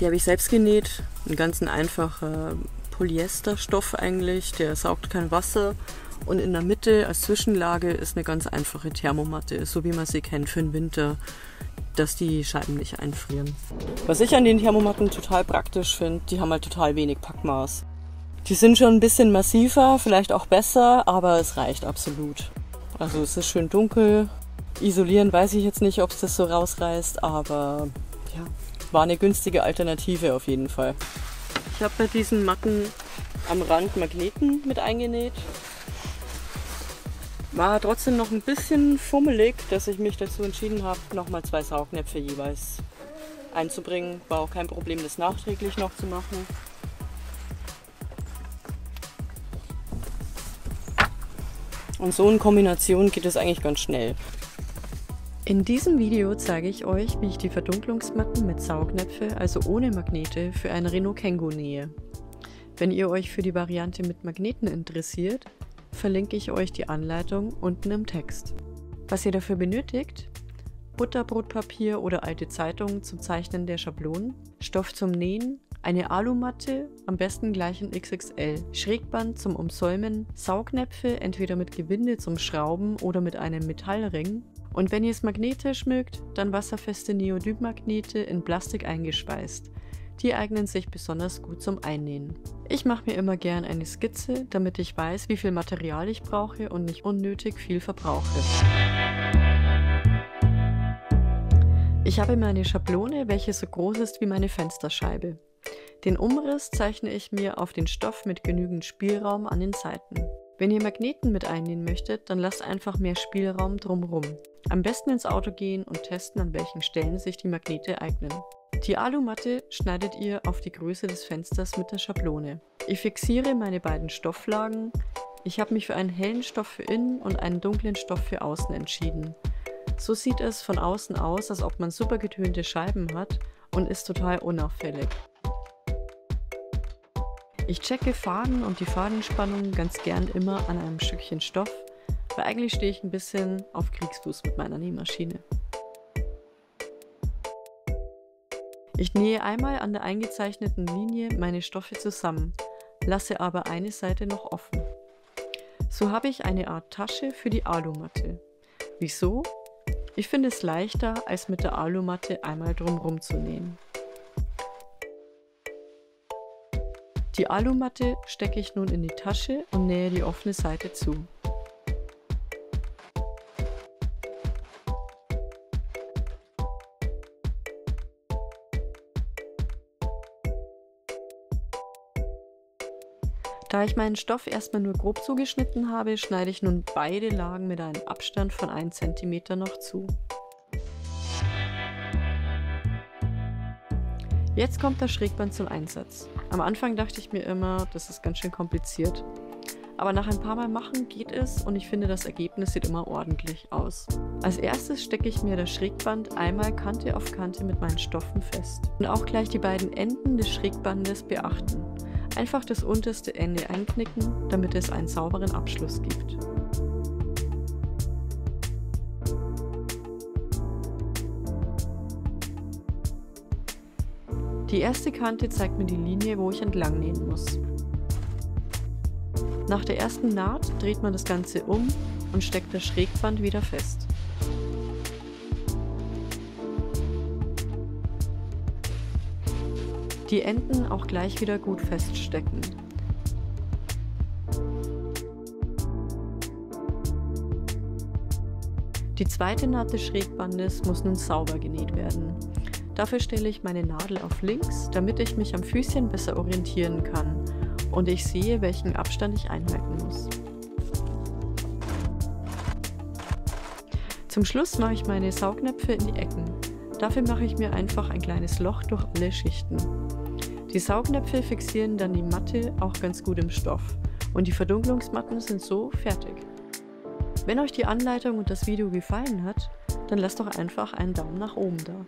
Die habe ich selbst genäht. Ein ganz einfacher Polyesterstoff eigentlich, der saugt kein Wasser. Und in der Mitte als Zwischenlage ist eine ganz einfache Thermomatte, so wie man sie kennt für den Winter, dass die Scheiben nicht einfrieren. Was ich an den Thermomatten total praktisch finde, die haben halt total wenig Packmaß. Die sind schon ein bisschen massiver, vielleicht auch besser, aber es reicht absolut. Also es ist schön dunkel. Isolieren weiß ich jetzt nicht, ob es das so rausreißt, aber ja, war eine günstige Alternative auf jeden Fall. Ich habe bei diesen Matten am Rand Magneten mit eingenäht. War trotzdem noch ein bisschen fummelig, dass ich mich dazu entschieden habe, nochmal 2 Saugnäpfe jeweils einzubringen. War auch kein Problem, das nachträglich noch zu machen. Und so in Kombination geht es eigentlich ganz schnell. In diesem Video zeige ich euch, wie ich die Verdunklungsmatten mit Saugnäpfe, also ohne Magnete, für ein Renault Kangoo nähe. Wenn ihr euch für die Variante mit Magneten interessiert, verlinke ich euch die Anleitung unten im Text. Was ihr dafür benötigt: Butterbrotpapier oder alte Zeitungen zum Zeichnen der Schablonen, Stoff zum Nähen, eine Alumatte, am besten gleich in XXL, Schrägband zum Umsäumen, Saugnäpfe, entweder mit Gewinde zum Schrauben oder mit einem Metallring. Und wenn ihr es magnetisch mögt, dann wasserfeste Neodym-Magnete in Plastik eingeschweißt. Die eignen sich besonders gut zum Einnähen. Ich mache mir immer gern eine Skizze, damit ich weiß, wie viel Material ich brauche und nicht unnötig viel verbrauche. Ich habe meine Schablone, welche so groß ist wie meine Fensterscheibe. Den Umriss zeichne ich mir auf den Stoff mit genügend Spielraum an den Seiten. Wenn ihr Magneten mit einnähen möchtet, dann lasst einfach mehr Spielraum drumherum. Am besten ins Auto gehen und testen, an welchen Stellen sich die Magnete eignen. Die Alumatte schneidet ihr auf die Größe des Fensters mit der Schablone. Ich fixiere meine beiden Stofflagen. Ich habe mich für einen hellen Stoff für innen und einen dunklen Stoff für außen entschieden. So sieht es von außen aus, als ob man super getönte Scheiben hat und ist total unauffällig. Ich checke Faden und die Fadenspannung ganz gern immer an einem Stückchen Stoff, weil eigentlich stehe ich ein bisschen auf Kriegsfuß mit meiner Nähmaschine. Ich nähe einmal an der eingezeichneten Linie meine Stoffe zusammen, lasse aber eine Seite noch offen. So habe ich eine Art Tasche für die Alumatte. Wieso? Ich finde es leichter, als mit der Alumatte einmal drumherum zu nähen. Die Alumatte stecke ich nun in die Tasche und nähe die offene Seite zu. Da ich meinen Stoff erstmal nur grob zugeschnitten habe, schneide ich nun beide Lagen mit einem Abstand von 1 cm noch zu. Jetzt kommt das Schrägband zum Einsatz. Am Anfang dachte ich mir immer, das ist ganz schön kompliziert. Aber nach ein paar Mal machen geht es und ich finde, das Ergebnis sieht immer ordentlich aus. Als erstes stecke ich mir das Schrägband einmal Kante auf Kante mit meinen Stoffen fest. Und auch gleich die beiden Enden des Schrägbandes beachten. Einfach das unterste Ende einknicken, damit es einen sauberen Abschluss gibt. Die erste Kante zeigt mir die Linie, wo ich entlang nähen muss. Nach der ersten Naht dreht man das Ganze um und steckt das Schrägband wieder fest. Die Enden auch gleich wieder gut feststecken. Die zweite Naht des Schrägbandes muss nun sauber genäht werden. Dafür stelle ich meine Nadel auf links, damit ich mich am Füßchen besser orientieren kann und ich sehe, welchen Abstand ich einhalten muss. Zum Schluss mache ich meine Saugnäpfe in die Ecken. Dafür mache ich mir einfach ein kleines Loch durch alle Schichten. Die Saugnäpfe fixieren dann die Matte auch ganz gut im Stoff und die Verdunklungsmatten sind so fertig. Wenn euch die Anleitung und das Video gefallen hat, dann lasst doch einfach einen Daumen nach oben da.